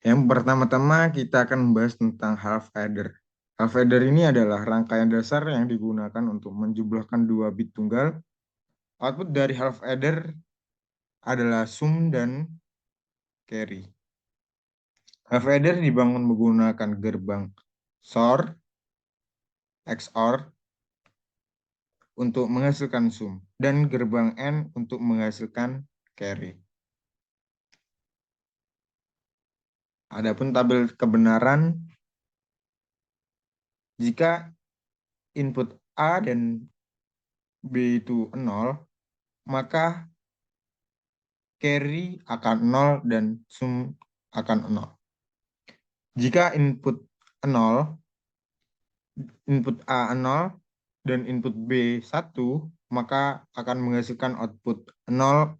Yang pertama-tama kita akan membahas tentang half adder. Half adder ini adalah rangkaian dasar yang digunakan untuk menjumlahkan dua bit tunggal. Output dari half adder adalah sum dan carry. Half adder dibangun menggunakan gerbang XOR, XOR untuk menghasilkan sum dan gerbang AND untuk menghasilkan carry. Adapun tabel kebenaran, jika input A dan B itu 0, maka carry akan 0 dan sum akan 0. Jika input A 0 dan input B 1, maka akan menghasilkan output 0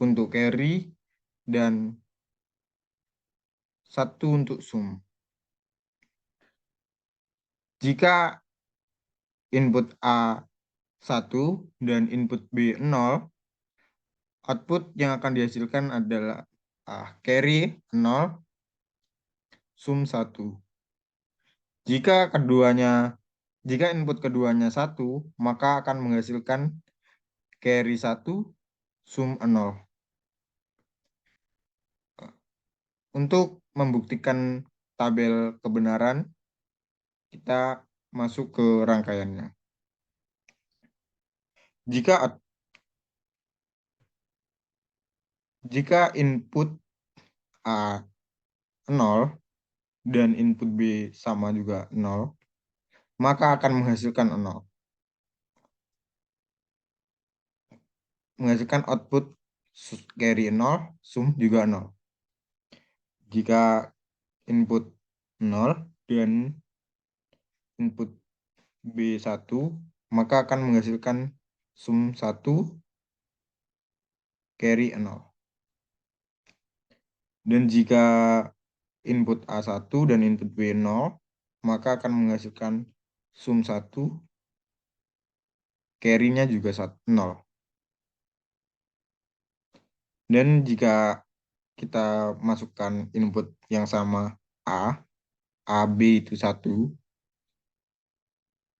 untuk carry dan 1 untuk sum. Jika input A 1 dan input B 0, output yang akan dihasilkan adalah carry 0, sum 1. Jika input keduanya 1, maka akan menghasilkan carry 1, sum 0. Untuk membuktikan tabel kebenaran, kita masuk ke rangkaiannya. Jika jika input A 0 dan input B sama juga 0, maka akan menghasilkan output carry 0, sum juga 0. Jika input 0 dan input B 1, maka akan menghasilkan sum 1, carry 0. Dan jika input A 1 dan input B 0, maka akan menghasilkan sum 1, carry-nya juga 0. Dan jika kita masukkan input yang sama A, B itu 1,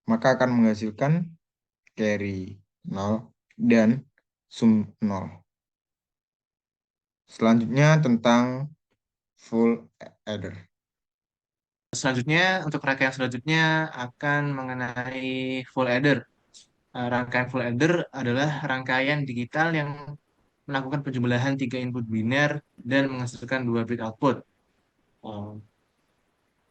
maka akan menghasilkan carry 0 dan sum 0. Selanjutnya tentang full adder. Selanjutnya, untuk rangkaian selanjutnya akan mengenai full adder. Rangkaian full adder adalah rangkaian digital yang melakukan penjumlahan tiga input biner dan menghasilkan dua bit output. Uh,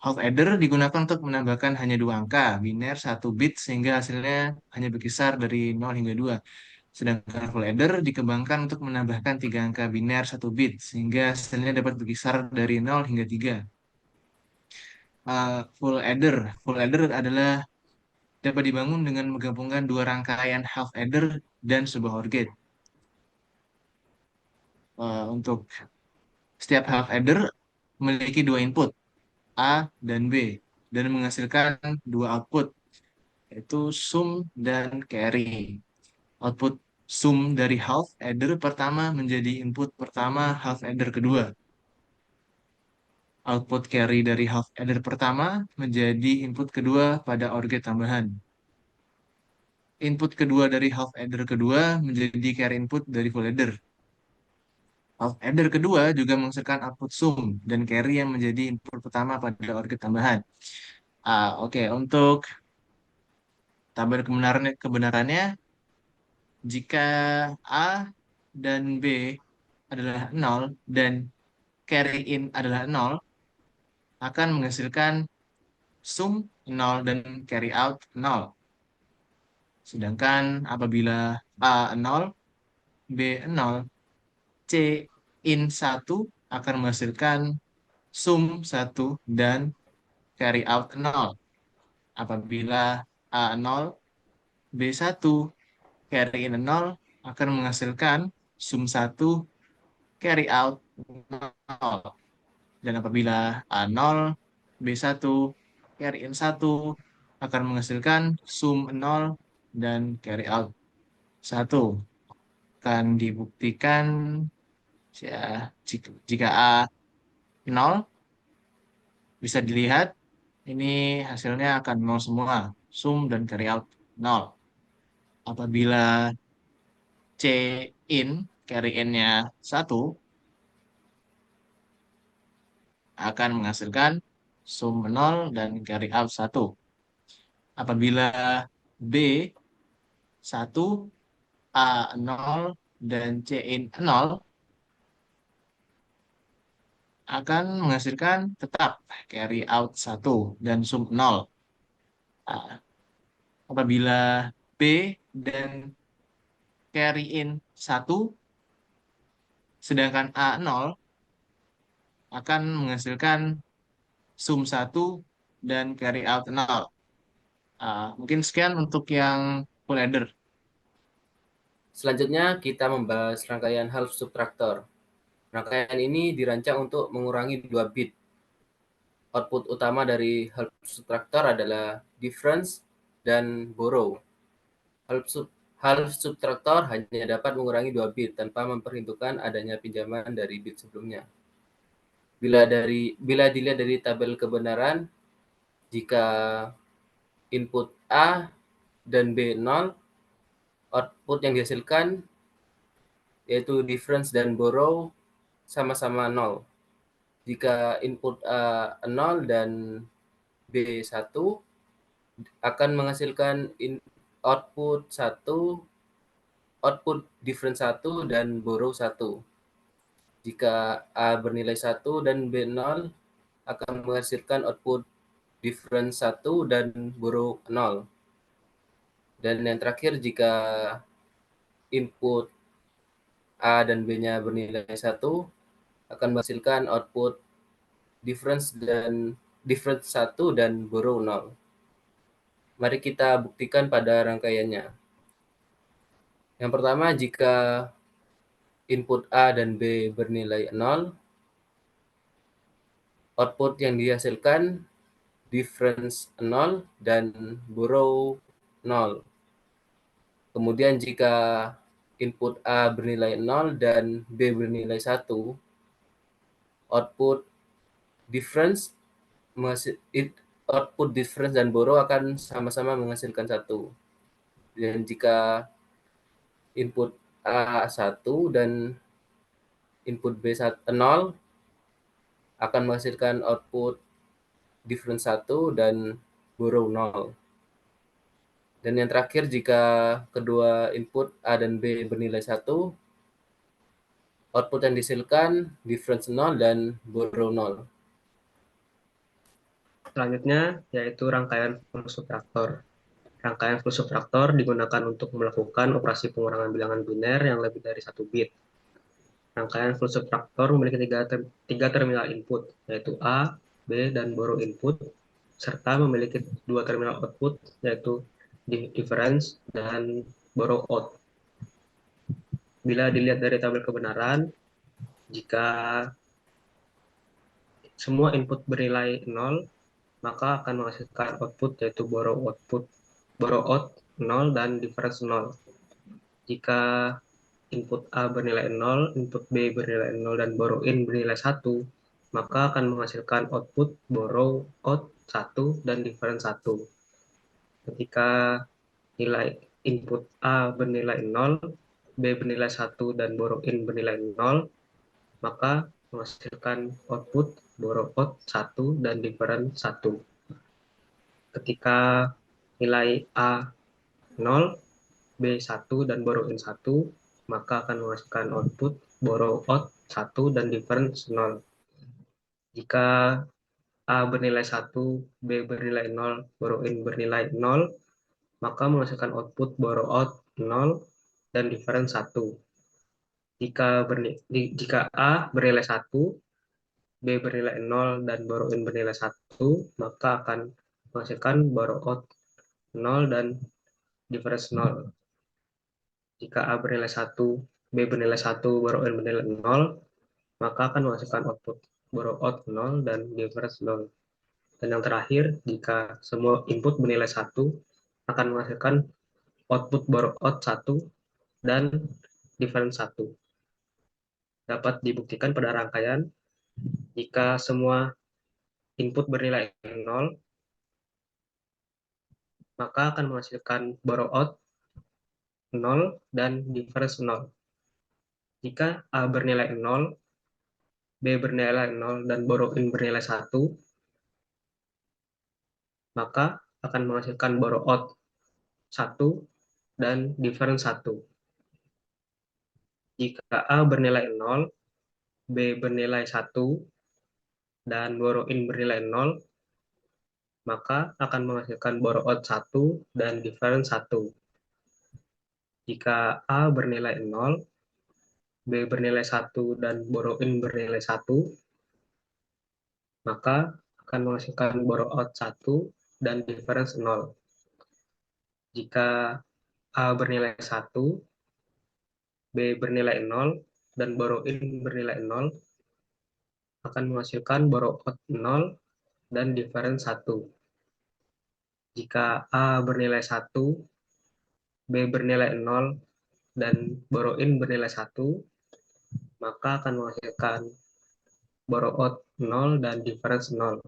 Half adder digunakan untuk menambahkan hanya dua angka biner satu bit sehingga hasilnya hanya berkisar dari 0 hingga 2. Sedangkan full adder dikembangkan untuk menambahkan tiga angka biner satu bit sehingga hasilnya dapat berkisar dari 0 hingga 3. Full adder adalah dapat dibangun dengan menggabungkan dua rangkaian half adder dan sebuah OR gate. Untuk setiap half adder memiliki dua input A dan B dan menghasilkan dua output yaitu sum dan carry. Output sum dari half adder pertama menjadi input pertama half adder kedua. Output carry dari half adder pertama menjadi input kedua pada OR gate tambahan. Input kedua dari half adder kedua menjadi carry input dari full adder. Half adder kedua juga menghasilkan output sum dan carry yang menjadi input pertama pada OR gate tambahan. Oke. Untuk tabel kebenarannya, jika A dan B adalah 0 dan carry in adalah 0, akan menghasilkan sum 0 dan carry out 0. Sedangkan apabila A 0, B 0, C in 1 akan menghasilkan sum 1 dan carry out 0. Apabila A 0, B 1, carry in 0 akan menghasilkan sum 1, carry out 0. Dan apabila A 0, B 1, carry in 1 akan menghasilkan sum 0 dan carry out 1. Akan dibuktikan ya, jika A 0, Bisa dilihat, ini hasilnya akan nol semua. Sum dan carry out nol. Apabila C in, carry in-nya 1, akan menghasilkan sum nol dan carry out 1. Apabila B 1, A nol, dan C in nol, akan menghasilkan tetap carry out 1 dan sum nol. Ah, apabila B dan carry in 1, sedangkan A nol, akan menghasilkan sum 1 dan carry out nol. Mungkin sekian untuk yang full adder. Selanjutnya kita membahas rangkaian half subtractor. Rangkaian ini dirancang untuk mengurangi 2 bit. Output utama dari half subtractor adalah difference dan borrow. Half subtractor hanya dapat mengurangi 2 bit tanpa memperhitungkan adanya pinjaman dari bit sebelumnya. Bila dilihat dari tabel kebenaran, jika input A dan B 0, output yang dihasilkan yaitu difference dan borrow sama-sama 0. Jika input A 0 dan B 1, akan menghasilkan output 1, output difference 1 dan borrow 1. Jika A bernilai 1 dan B 0, akan menghasilkan output difference 1 dan borrow 0. Dan yang terakhir, jika input A dan B-nya bernilai 1, akan menghasilkan output difference 1 dan borrow 0. Mari kita buktikan pada rangkaiannya. Yang pertama, jika input A dan B bernilai 0, output yang dihasilkan difference 0 dan borrow 0. Kemudian jika input A bernilai 0 dan B bernilai 1, output difference dan borrow akan sama-sama menghasilkan 1. Dan jika input A 1 dan input B 0, akan menghasilkan output difference 1 dan borrow 0. Dan yang terakhir, jika kedua input A dan B bernilai 1, output yang dihasilkan difference 0 dan borrow 0. Selanjutnya yaitu rangkaian full subtractor. Rangkaian full subtractor digunakan untuk melakukan operasi pengurangan bilangan biner yang lebih dari 1 bit. Rangkaian full subtractor memiliki tiga terminal input, yaitu A, B, dan borrow input, serta memiliki 2 terminal output, yaitu difference dan borrow out. Bila dilihat dari tabel kebenaran, jika semua input bernilai 0, maka akan menghasilkan output yaitu borrow out 0 dan difference 0. Jika input A bernilai 0, input B bernilai 0, dan borrow in bernilai 1, maka akan menghasilkan output borrow out 1 dan difference 1. Ketika nilai input A bernilai 0, B bernilai 1, dan borrow in bernilai 0, maka menghasilkan output borrow out 1 dan difference 1. Ketika nilai A 0, B 1, dan borrow in 1, maka akan menghasilkan output borrow out 1 dan difference 0. Jika A bernilai 1, B bernilai 0, borrow in bernilai 0, maka menghasilkan output borrow out 0 dan difference 1. Jika A bernilai 1, B bernilai 0, dan borrow in bernilai 1, maka akan menghasilkan borrow out 0 dan difference 0. Jika A bernilai 1, B bernilai 1, borrow in bernilai 0, maka akan menghasilkan output borrow out 0 dan difference 0. Dan yang terakhir, jika semua input bernilai 1, akan menghasilkan output borrow out 1 dan difference 1. Dapat dibuktikan pada rangkaian jika semua input bernilai 0, maka akan menghasilkan borrow-out 0 dan difference 0. Jika A bernilai 0, B bernilai 0, dan borrow-in bernilai 1, maka akan menghasilkan borrow-out 1 dan difference 1. Jika A bernilai 0, B bernilai 1, dan borrow-in bernilai 0, maka akan menghasilkan borrow-out 1 dan difference 1. Jika A bernilai 0, B bernilai 1, dan borrow-in bernilai 1, maka akan menghasilkan borrow-out 1 dan difference 0. Jika A bernilai 1, B bernilai 0, dan borrow-in bernilai 0, akan menghasilkan borrow-out 0 dan difference 1. Jika A bernilai 1, B bernilai 0, dan borrow-in bernilai 1, maka akan menghasilkan borrow-out 0 dan difference 0.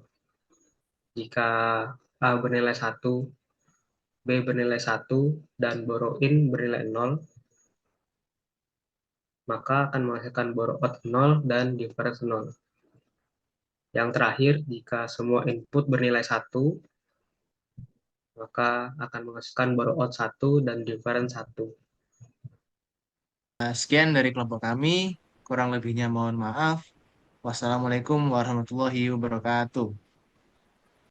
Jika A bernilai 1, B bernilai 1, dan borrow-in bernilai 0, maka akan menghasilkan borrow-out 0 dan difference 0. Yang terakhir, jika semua input bernilai 1, maka akan menghasilkan borrow-out 1 dan difference 1. Nah, sekian dari kelompok kami. Kurang lebihnya mohon maaf. Wassalamualaikum warahmatullahi wabarakatuh.